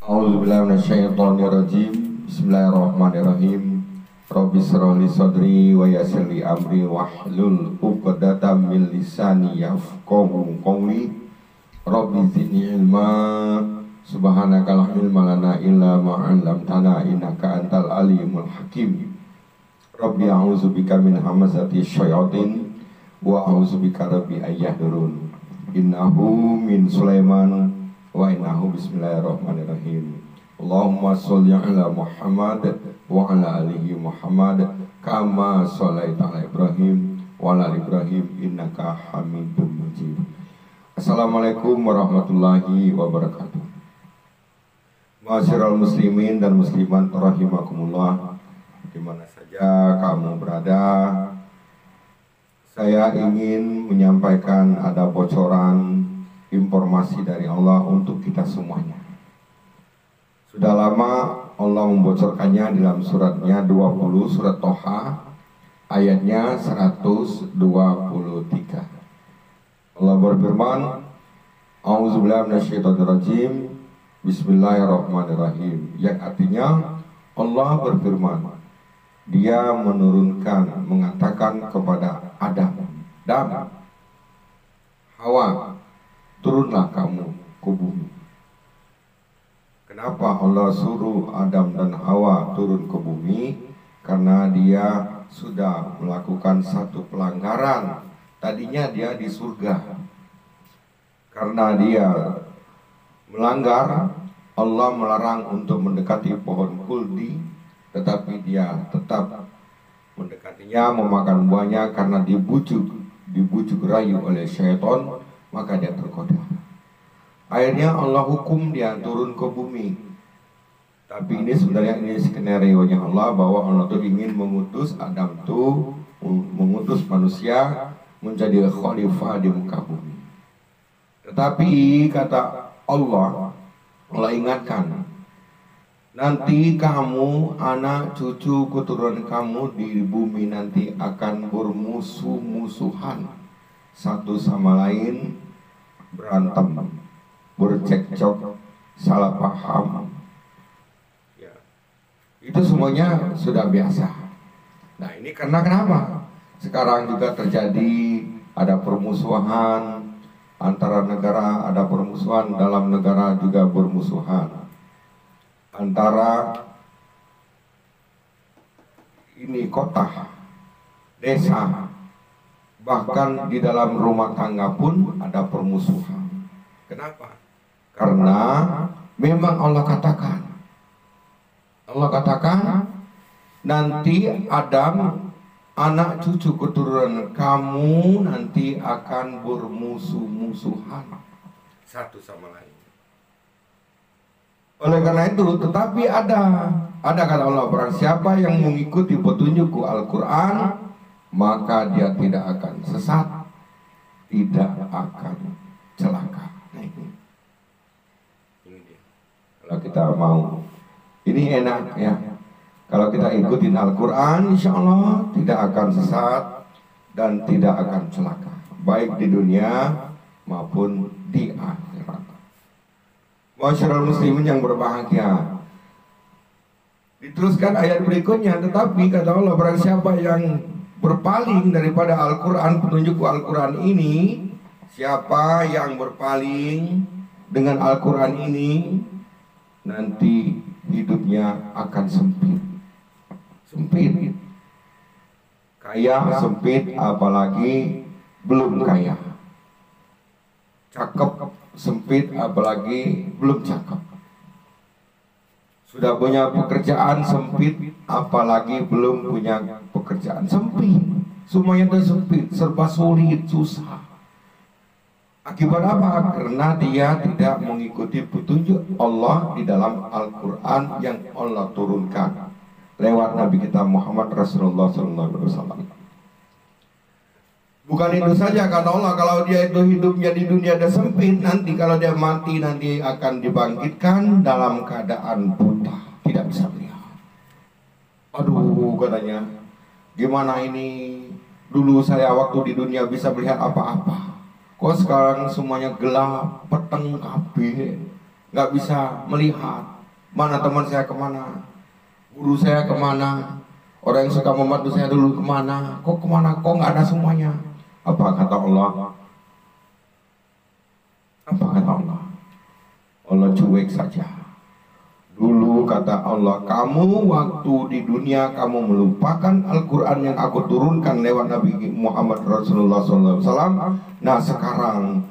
A'udzubillahi minasyaitonirrajim. Bismillahirrahmanirrahim. Rabbi shrah li sadri wa yassir li amri wahlul 'uqdatam min lisani yafqahu qawli. Rabbi zidni ilma. Subhanaka la ilma lana illa ma 'allamtana innaka antal alimul hakim. Rabbi a'udzubika min hamazati syayatin wa a'udzubika rabbi ayyahdurun. Innahu min Sulaiman wa innahu bismillahirrahmanirrahim. Allahumma sholli ala Muhammad wa ala alihi Muhammad kama sholaita ala Ibrahim wa ala ali Ibrahim innaka Hamidum Majid. Assalamualaikum warahmatullahi wabarakatuh. Ma'asyiral muslimin dan muslimat rahimakumullah, di mana saja kamu berada, saya ingin menyampaikan ada bocoran informasi dari Allah untuk kita semuanya. Sudah lama Allah membocorkannya dalam suratnya 20, surat Toha, ayatnya 123. Allah berfirman, A'udzubillahi minasyaitonirrajim, Bismillahirrahmanirrahim. Yang artinya Allah berfirman, Dia menurunkan, mengatakan kepada Adam, Hawa, turunlah kamu ke bumi. Kenapa Allah suruh Adam dan Hawa turun ke bumi? Karena dia sudah melakukan satu pelanggaran. Tadinya dia di surga. Karena dia melanggar, Allah melarang untuk mendekati pohon kuldi, tetapi dia tetap mendekatinya, memakan buahnya karena dibujuk rayu oleh syaitan, maka dia tergoda. Akhirnya Allah hukum dia turun ke bumi. Tapi ini sebenarnya skenario-nya Allah, bahwa Allah itu ingin mengutus Adam itu, mengutus manusia menjadi khalifah di muka bumi. Tetapi kata Allah ingatkan, nanti kamu, anak cucu keturunan kamu di bumi nanti akan bermusuh-musuhan, satu sama lain berantem, bercekcok, salah paham. Ya, itu semuanya sudah biasa. Nah, ini karena kenapa? Sekarang juga terjadi ada permusuhan antara negara, ada permusuhan dalam negara, juga bermusuhan antara ini kota, desa, bahkan di dalam rumah tangga pun ada permusuhan. Kenapa? Karena memang Allah katakan nanti Adam, anak cucu keturunan kamu nanti akan bermusuh-musuhan satu sama lain. Oleh karena itu, tetapi ada kata Allah, barang siapa yang mengikuti petunjukku Al-Quran, maka dia tidak akan sesat, tidak akan celaka. Nah, ini dia. Kalau kita mau, ini enak ya. Kalau kita ikutin Al-Quran, insya Allah tidak akan sesat dan tidak akan celaka, baik di dunia maupun di akhirat. Masyarakat muslimin yang berbahagia. Diteruskan ayat berikutnya, tetapi kata Allah, barang siapa yang berpaling daripada Al-Quran, petunjuk Al-Quran ini, siapa yang berpaling dengan Al-Quran ini, nanti hidupnya akan sempit. Kaya sempit, apalagi belum kaya. Cakep sempit, apalagi belum cakep. Sudah punya pekerjaan sempit, apalagi belum punya pekerjaan sempit. Semuanya itu sempit, serba sulit, susah. Akibat apa? Karena dia tidak mengikuti petunjuk Allah di dalam Al-Quran yang Allah turunkan lewat Nabi kita Muhammad Rasulullah SAW. Bukan itu saja, kata Allah, kalau dia itu hidupnya di dunia ada sempit, nanti kalau dia mati nanti akan dibangkitkan dalam keadaan buta, tidak bisa melihat. Aduh, katanya, gimana ini? Dulu saya waktu di dunia bisa melihat apa-apa, kok sekarang semuanya gelap, peteng kabeh. nggak bisa melihat mana teman saya kemana, guru saya kemana, orang yang suka membantu saya dulu kemana, kok nggak ada semuanya. Apa kata Allah? Apa kata Allah? Allah cuek saja. Dulu kata Allah, kamu waktu di dunia kamu melupakan Al-Quran yang aku turunkan lewat Nabi Muhammad Rasulullah SAW. Nah sekarang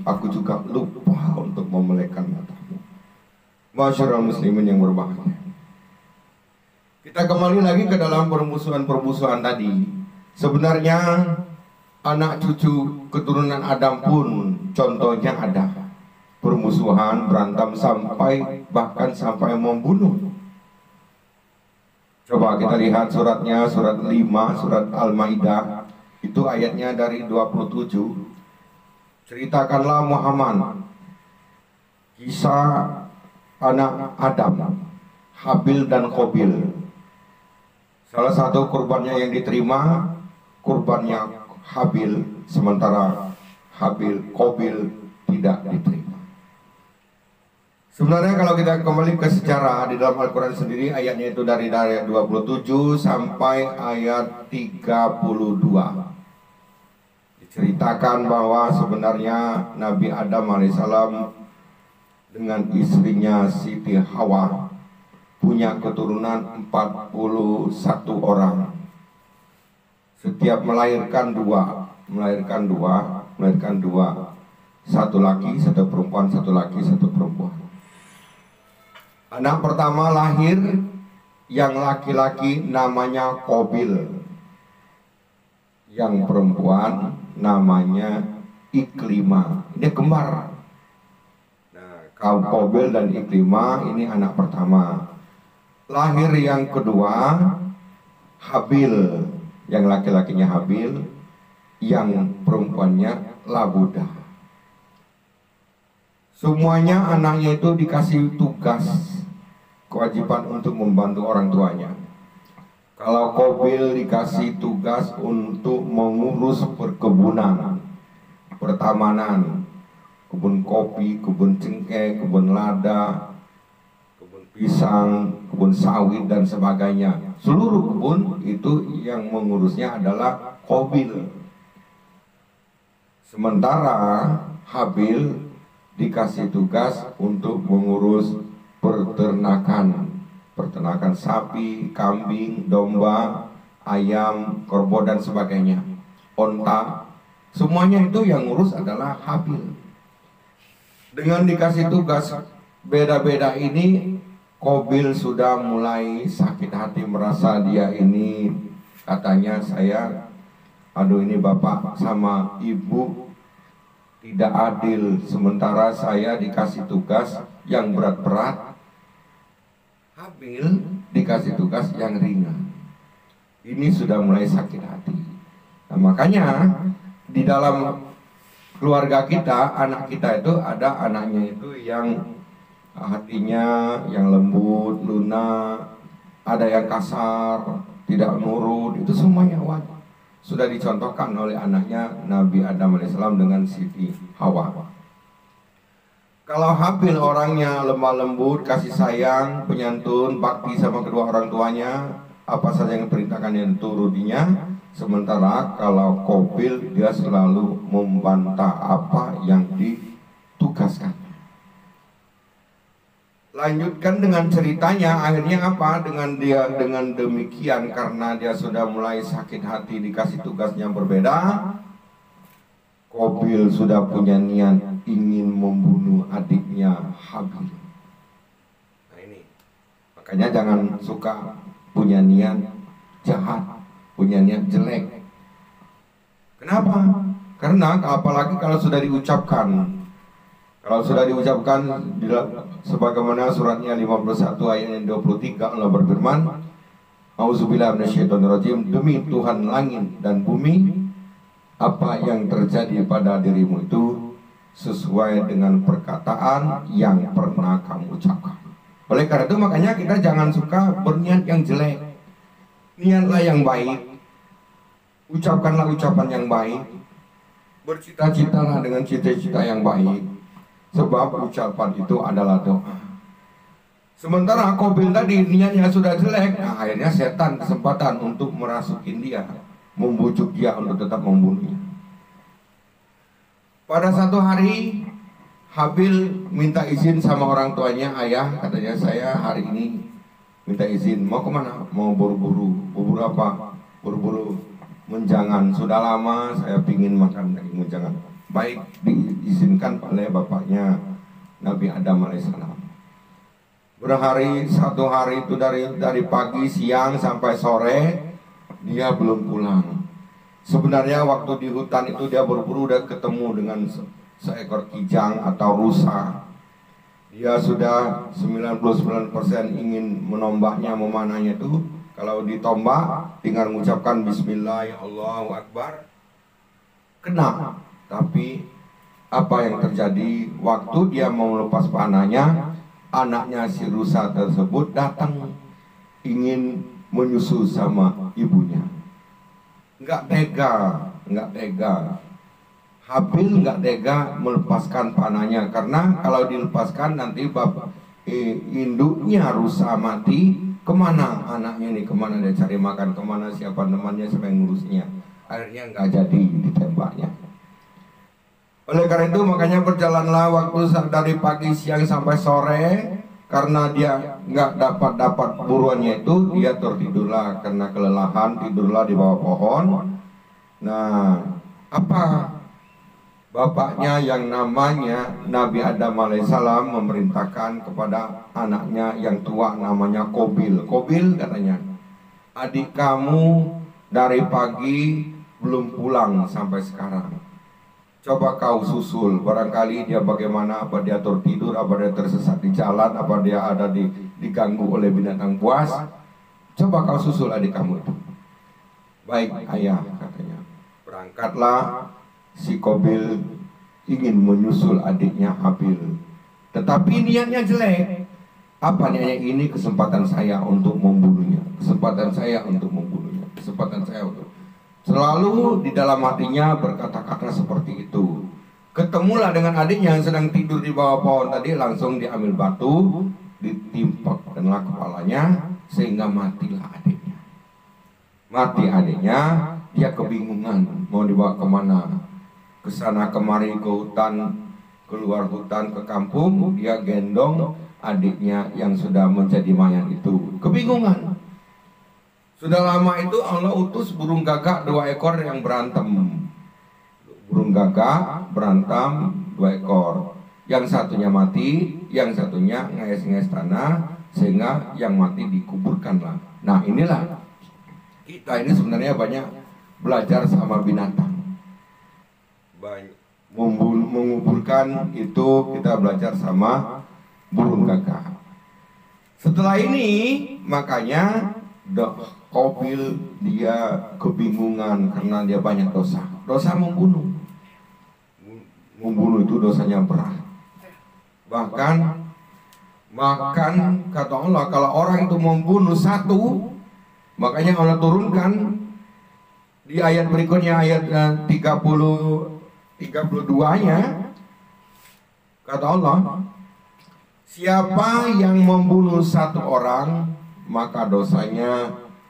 aku juga lupa untuk memelekkan matamu. Masyarakat muslimin yang berbahagia, kita kembali lagi ke dalam permusuhan tadi. Sebenarnya anak cucu keturunan Adam pun contohnya ada permusuhan, berantem bahkan sampai membunuh. Coba kita lihat suratnya, surat 5, surat Al-Maidah, itu ayatnya dari 27. Ceritakanlah Muhammad kisah anak Adam, Habil dan Qabil. Salah satu kurbannya yang diterima kurbannya Habil, sementara Qabil tidak diterima. Sebenarnya kalau kita kembali ke sejarah di dalam Al-Quran sendiri, ayatnya itu dari ayat 27 sampai ayat 32. Diceritakan bahwa sebenarnya Nabi Adam alaihissalam dengan istrinya Siti Hawa punya keturunan 41 orang. Setiap melahirkan dua, satu laki, satu perempuan, satu laki, satu perempuan. Anak pertama lahir yang laki-laki namanya Qabil, yang perempuan namanya Iklimah. Ini kembar. Nah, Qabil dan Iklimah ini anak pertama. Lahir yang kedua Habil, yang laki-lakinya Habil, yang perempuannya Labudah. Semuanya anaknya itu dikasih tugas, kewajiban untuk membantu orang tuanya. Kalau Qabil dikasih tugas untuk mengurus perkebunan, pertamanan, kebun kopi, kebun cengkeh, kebun lada, kebun pisang, kebun sawit dan sebagainya. Seluruh kebun itu yang mengurusnya adalah Qabil. Sementara Habil dikasih tugas untuk mengurus peternakan sapi, kambing, domba, ayam, kerbau dan sebagainya, onta, semuanya itu yang ngurus adalah Habil. Dengan dikasih tugas beda-beda ini, Qabil sudah mulai sakit hati, merasa dia ini, katanya ini bapak sama ibu tidak adil, sementara saya dikasih tugas yang berat-berat, Habil dikasih tugas yang ringan. Ini sudah mulai sakit hati. Nah, makanya di dalam keluarga kita, anak kita itu ada anaknya itu yang hatinya yang lembut, lunak, ada yang kasar, tidak nurut, itu semuanya wajar. Sudah dicontohkan oleh anaknya Nabi Adam alaihissalam dengan Siti Hawa. Kalau Habil orangnya lemah lembut, kasih sayang, penyantun, bakti sama kedua orang tuanya, apa saja yang diperintahkan yang turutinya. Sementara kalau Qabil dia selalu membantah apa yang ditugaskan. Lanjutkan dengan ceritanya, akhirnya apa? Dengan demikian, karena dia sudah mulai sakit hati dikasih tugas yang berbeda, Qabil sudah punya niat ingin membunuh adiknya Habil. Nah ini, makanya jangan suka punya niat jahat, punya niat jelek. Kenapa? Karena apalagi kalau sudah diucapkan. Kalau sudah diucapkan sebagaimana suratnya 51 ayat yang 23, Allah berfirman, Auzubillahi minasyaitonirrajim, demi Tuhan langit dan bumi, apa yang terjadi pada dirimu itu sesuai dengan perkataan yang pernah kamu ucapkan. Oleh karena itu makanya kita jangan suka berniat yang jelek. Niatlah yang baik, ucapkanlah ucapan yang baik, bercita-citalah dengan cita-cita yang baik. Sebab ucapan itu adalah doa. Sementara Qabil tadi niatnya sudah jelek, nah akhirnya setan kesempatan untuk merasukin dia, membujuk dia untuk tetap membunuhnya. Pada satu hari Habil minta izin sama orang tuanya, ayah, katanya saya hari ini minta izin, mau kemana? Mau buru-buru. Buru apa? Buru-buru menjangan. Sudah lama saya pingin makan daging menjangan. Baik, diizinkan oleh bapaknya Nabi Adam alaihissalam. Satu hari itu dari pagi, siang sampai sore dia belum pulang. Sebenarnya waktu di hutan itu dia berburu udah ketemu dengan seekor kijang atau rusa. Dia sudah 99% ingin menombaknya, memanahnya itu. Kalau ditombak tinggal mengucapkan Bismillah, Allahu Akbar, kena. Tapi apa yang terjadi waktu dia mau melepas panahnya, anaknya si rusa tersebut datang ingin menyusu sama ibunya. Nggak tega. Habil nggak tega melepaskan panahnya, karena kalau dilepaskan nanti induknya rusa mati, kemana anaknya ini, kemana dia cari makan, kemana siapa temannya, siapa yang ngurusnya. Akhirnya nggak jadi ditembaknya. Oleh karena itu makanya berjalanlah waktu dari pagi, siang sampai sore. Karena dia nggak dapat buruannya itu, dia tertidurlah karena kelelahan, tidurlah di bawah pohon. Nah, apa bapaknya yang namanya Nabi Adam alaihissalam memerintahkan kepada anaknya yang tua namanya Qabil. Qabil katanya, adik kamu dari pagi belum pulang sampai sekarang. Coba kau susul, barangkali dia bagaimana, apa dia tertidur, apa dia tersesat di jalan, apa dia ada diganggu oleh binatang buas. Coba kau susul adik kamu itu. Baik ayah, katanya. Berangkatlah si Qabil ingin menyusul adiknya Habil. Tetapi niatnya jelek. Apa niatnya? Ini kesempatan saya untuk membunuhnya. Kesempatan saya untuk membunuhnya. Kesempatan saya untuk... Selalu di dalam hatinya berkata-kata seperti itu. Ketemulah dengan adiknya yang sedang tidur di bawah pohon tadi, langsung diambil batu, ditimpak kenlah kepalanya, sehingga matilah adiknya. Mati adiknya, dia kebingungan mau dibawa kemana. Kesana kemari ke hutan, keluar hutan ke kampung, dia gendong adiknya yang sudah menjadi mayat itu. Kebingungan. Sudah lama itu Allah utus burung gagak 2 ekor yang berantem. Burung gagak berantem 2 ekor. Yang satunya mati, yang satunya nges-nges tanah, sehingga yang mati dikuburkanlah. Nah inilah, kita ini sebenarnya banyak belajar sama binatang. Menguburkan itu kita belajar sama burung gagak. Setelah ini makanya Qabil dia kebingungan karena dia banyak dosa. Dosa membunuh. Membunuh itu dosanya berat. Bahkan kata Allah, kalau orang itu membunuh satu, makanya Allah turunkan di ayat berikutnya, ayat 32-nya, kata Allah, siapa yang membunuh satu orang, maka dosanya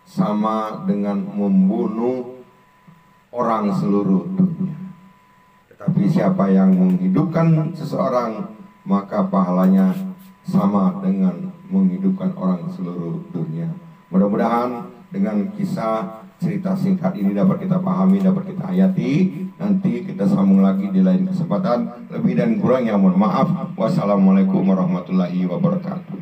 sama dengan membunuh orang seluruh dunia. Tetapi siapa yang menghidupkan seseorang, maka pahalanya sama dengan menghidupkan orang seluruh dunia. Mudah-mudahan dengan kisah cerita singkat ini dapat kita pahami, dapat kita hayati. Nanti kita sambung lagi di lain kesempatan. Lebih dan kurangnya mohon maaf. Wassalamualaikum warahmatullahi wabarakatuh.